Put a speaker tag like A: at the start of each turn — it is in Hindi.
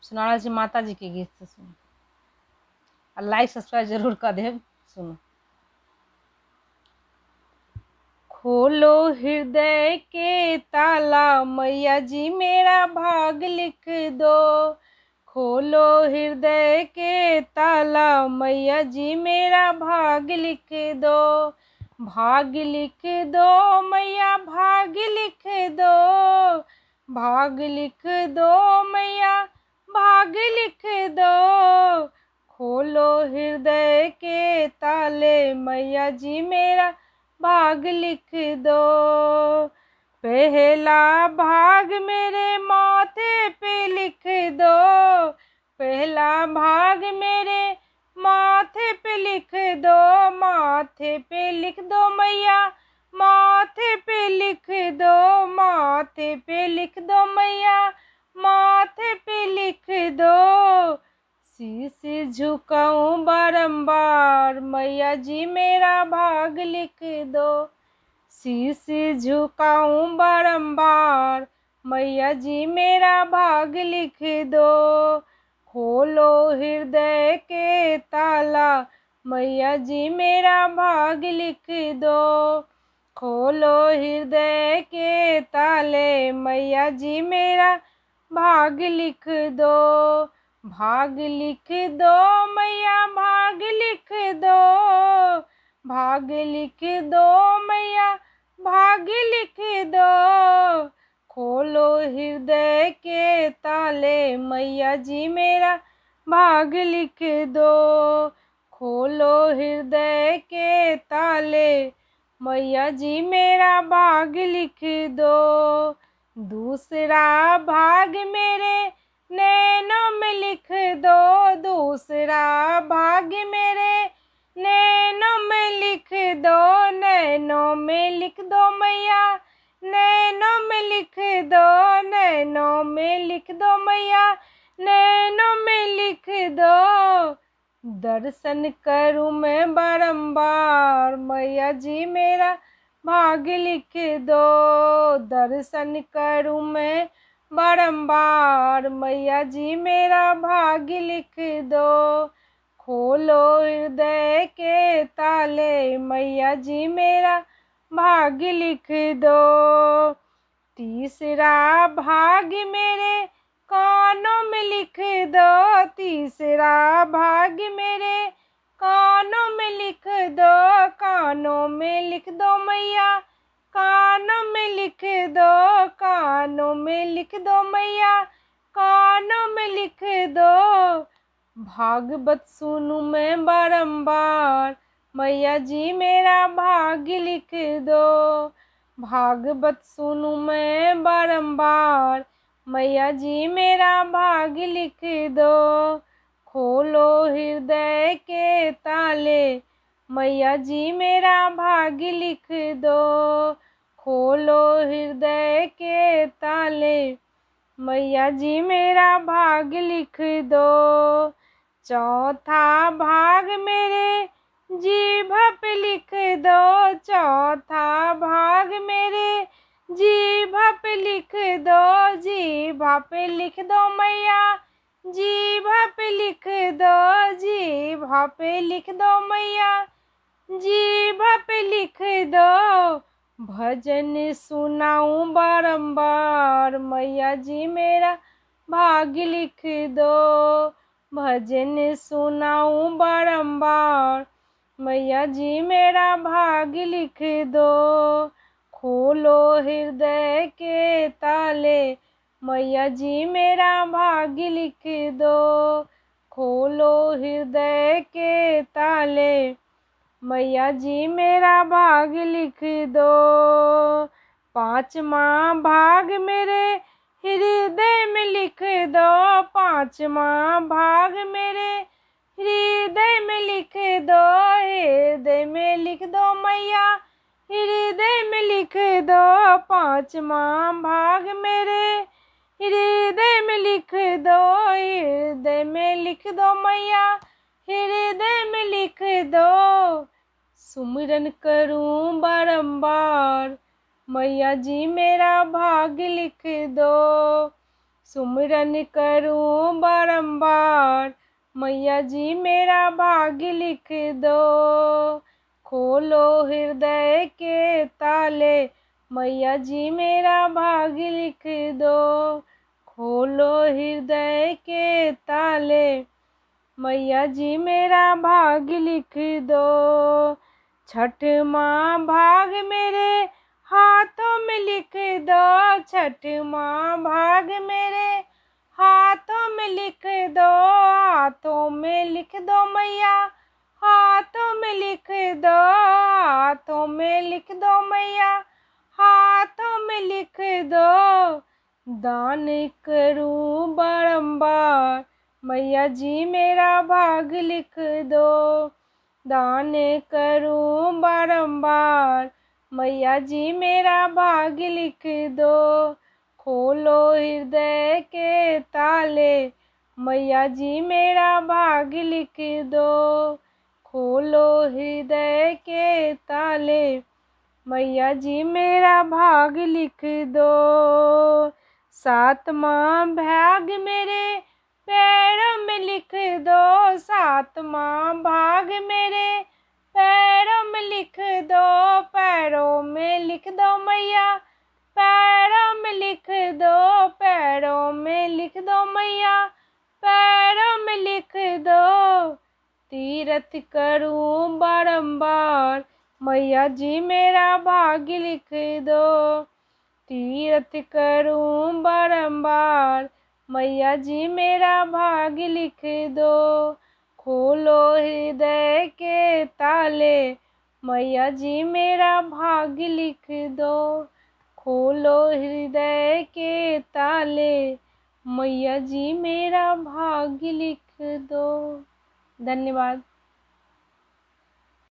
A: सुना छी माता जी के गीत से सुन आ लाइक सब्सक्राइब जरूर कर देव। सुनो। खोलो हृदय के ताला मैया जी मेरा भाग लिख दो। खोलो हृदय के ताला मैया जी मेरा भाग लिख दो। भाग लिख दो मैया भाग लिख दो। भाग लिख दो मैया भाग लिख दो। खोलो हृदय के ताले मैया जी मेरा भाग लिख दो। पहला भाग मेरे माथे पे लिख दो। पहला भाग मेरे माथे पे लिख दो। माथे पे लिख दो मैया माथे पे लिख दो। माथे पे लिख दो मैया माथे पे लिख दो। शीश झुकाऊं बारंबार मैया जी मेरा भाग लिख दो। शीश झुकाऊं बारंबार मैया जी मेरा भाग लिख दो। खोलो हृदय के ताला मैया जी मेरा भाग लिख दो। खोलो हृदय के ताले मैया जी मेरा भाग लिख दो। भाग लिख दो मैया भाग लिख दो। भाग लिख दो मैया भाग लिख दो। खोलो हृदय के ताले मैया जी मेरा भाग लिख दो। खोलो हृदय के ताले मैया जी मेरा भाग लिख दो। दूसरा भाग मेरे नैनों में लिख दो। दूसरा भाग मेरे नैनों में लिख दो। नैनों में लिख दो मैया नैनों में लिख दो। नैनों में लिख दो मैया नैनों में लिख दो। दर्शन करूं मैं बारंबार मैया जी मेरा भाग लिख दो। दर्शन करूं मैं बारंबार मैया जी मेरा भाग लिख दो। खोलो हृदय के ताले मैया जी मेरा भाग लिख दो। तीसरा भाग मेरे कानों में लिख दो। तीसरा भाग मेरे कानों में लिख दो। कानों में लिख दो मैया कानों में लिख दो। कानों में लिख दो मैया कानों में लिख दो। भागवत सुनूं मैं बारंबार मैया जी मेरा भाग लिख दो। भागवत सुनूं मैं बारंबार मैया जी मेरा भाग लिख दो। खोलो हृदय के ताले मैया जी मेरा भाग लिख दो। खोलो हृदय के ताले मैया जी मेरा भाग लिख दो। चौथा भाग मेरे जीभा पे लिख दो। चौथा भाग मेरे जीभा पे लिख दो। जीभा पे लिख दो मैया जीभा पे लिख दो। जीभा पे लिख दो मैया जीभा पे लिख दो। भजन सुनाऊं बारंबार मैया जी मेरा भाग लिख दो। भजन सुनाऊं बारंबार मैया जी मेरा भाग लिख दो। खोलो हृदय के ताले मैया जी मेरा भाग लिख दो। खोलो हृदय के ताले मैया जी मेरा भाग लिख दो। पांचवा भाग मेरे हृदय में लिख दो। पांचवा भाग मेरे हृदय में लिख दो। हृदय में लिख दो मैया हृदय में लिख दो। पांचवा भाग मेरे हृदय में लिख दो। हृदय में लिख दो मैया हृदय में लिख दो। सुमिरन करूं बारंबार मैया जी मेरा भाग लिख दो। सुमिरन करूं बारंबार, मैया जी मेरा भाग्य लिख दो। खोलो हृदय के ताले, मैया जी मेरा भाग्य लिख दो। खोलो हृदय के ताले, मैया जी मेरा भाग्य लिख दो। छठ माँ भाग मेरे हाथों में लिख दो। छठ माँ भाग मेरे हाथों में लिख दो। हाथों में लिख दो मैया, हाथों में लिख दो। हाथों में लिख दो मैया, हाथों में लिख दो। दान करूं बारंबार, मैया जी मेरा भाग्य लिख दो। दान करूं बारंबार, मैया जी मेरा भाग्य लिख दो। खोलो हृदय के ताले, मैया जी मेरा भाग्य लिख दो। खोलो हृदय के ताले, मैया जी मेरा भाग्य लिख दो। सातवां भाग मेरे पैरों में लिख दो। सातवां भाग मेरे पैरों में लिख दो। पैरों में लिख दो मैया, पैरों में लिख दो। पैरों में लिख दो मैया, पैरों में लिख दो। तीरथ करूं बारंबार, मैया जी मेरा भाग्य लिख दो। तीरथ करूं बारंबार, मैया जी मेरा भाग्य लिख दो। खोलो हृदय के ताले, मैया जी मेरा भाग्य लिख दो। खोलो हृदय के ताले, मैया जी मेरा भाग्य लिख दो। धन्यवाद।